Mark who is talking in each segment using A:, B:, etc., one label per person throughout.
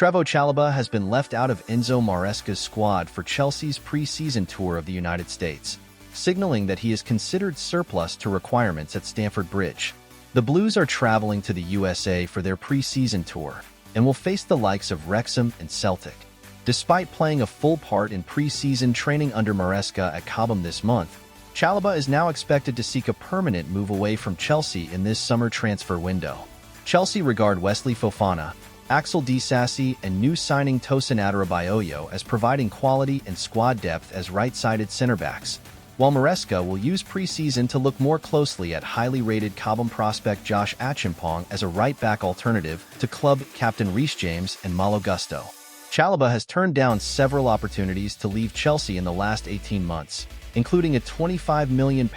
A: Trevoh Chalobah has been left out of Enzo Maresca's squad for Chelsea's pre-season tour of the United States, signaling that he is considered surplus to requirements at Stamford Bridge. The Blues are traveling to the USA for their pre-season tour and will face the likes of Wrexham and Celtic. Despite playing a full part in pre-season training under Maresca at Cobham this month, Chalobah is now expected to seek a permanent move away from Chelsea in this summer transfer window. Chelsea regard Wesley Fofana, Axel Disasi, and new signing Tosin Adarabioyo as providing quality and squad depth as right-sided center-backs, while Maresca will use pre-season to look more closely at highly rated Cobham prospect Josh Achimpong as a right-back alternative to club captain Reece James and Malo Gusto. Chalobah has turned down several opportunities to leave Chelsea in the last 18 months, including a £25 million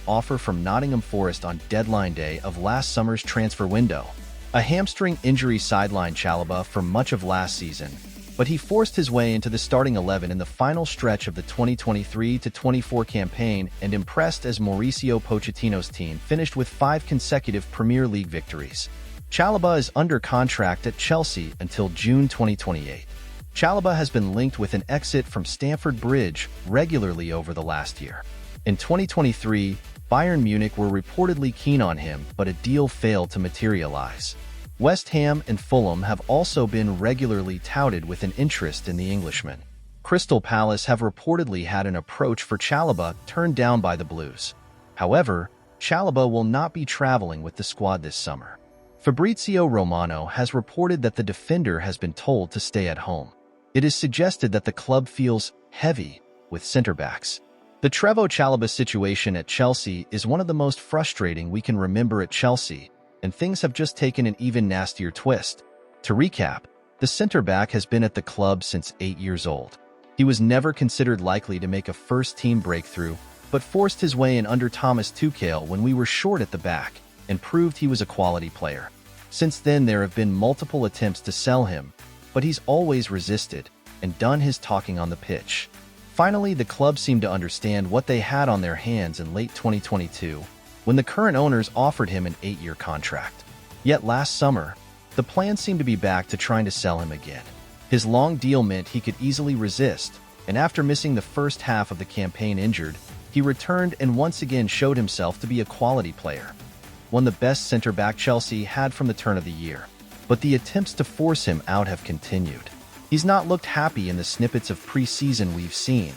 A: offer from Nottingham Forest on deadline day of last summer's transfer window. A hamstring injury sidelined Chalobah for much of last season, but he forced his way into the starting 11 in the final stretch of the 2023-24 campaign and impressed as Mauricio Pochettino's team finished with 5 consecutive Premier League victories. Chalobah is under contract at Chelsea until June 2028. Chalobah has been linked with an exit from Stamford Bridge regularly over the last year. In 2023, Bayern Munich were reportedly keen on him, but a deal failed to materialize. West Ham and Fulham have also been regularly touted with an interest in the Englishman. Crystal Palace have reportedly had an approach for Chalobah turned down by the Blues. However, Chalobah will not be traveling with the squad this summer. Fabrizio Romano has reported that the defender has been told to stay at home. It is suggested that the club feels heavy with center-backs. The Trevoh Chalobah situation at Chelsea is one of the most frustrating we can remember at Chelsea, and things have just taken an even nastier twist. To recap, the center-back has been at the club since 8 years old. He was never considered likely to make a first-team breakthrough, but forced his way in under Thomas Tuchel when we were short at the back, and proved he was a quality player. Since then, there have been multiple attempts to sell him, but he's always resisted and done his talking on the pitch. Finally, the club seemed to understand what they had on their hands in late 2022, when the current owners offered him an 8-year contract. Yet last summer, the plan seemed to be back to trying to sell him again. His long deal meant he could easily resist, and after missing the first half of the campaign injured, he returned and once again showed himself to be a quality player. One of the best center-back Chelsea had from the turn of the year. But the attempts to force him out have continued. He's not looked happy in the snippets of pre-season we've seen,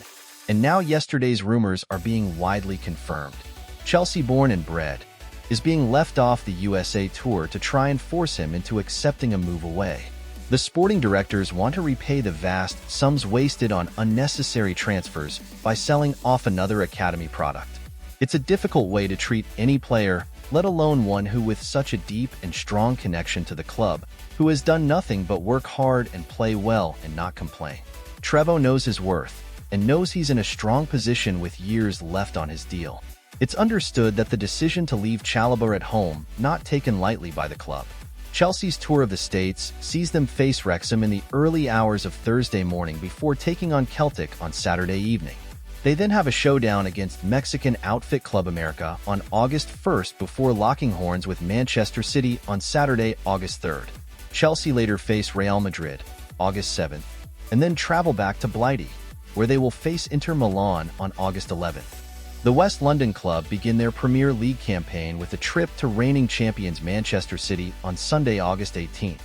A: and now yesterday's rumors are being widely confirmed. Chelsea born and bred, is being left off the USA tour to try and force him into accepting a move away. The sporting directors want to repay the vast sums wasted on unnecessary transfers by selling off another academy product. It's a difficult way to treat any player, let alone one who with such a deep and strong connection to the club, who has done nothing but work hard and play well and not complain. Trevoh knows his worth, and knows he's in a strong position with years left on his deal. It's understood that the decision to leave Chalobah at home not taken lightly by the club. Chelsea's tour of the States sees them face Wrexham in the early hours of Thursday morning before taking on Celtic on Saturday evening. They then have a showdown against Mexican outfit Club America on August 1st before locking horns with Manchester City on Saturday, August 3rd. Chelsea later face Real Madrid, August 7th, and then travel back to Blighty, where they will face Inter Milan on August 11th. The West London club begin their Premier League campaign with a trip to reigning champions Manchester City on Sunday, August 18th.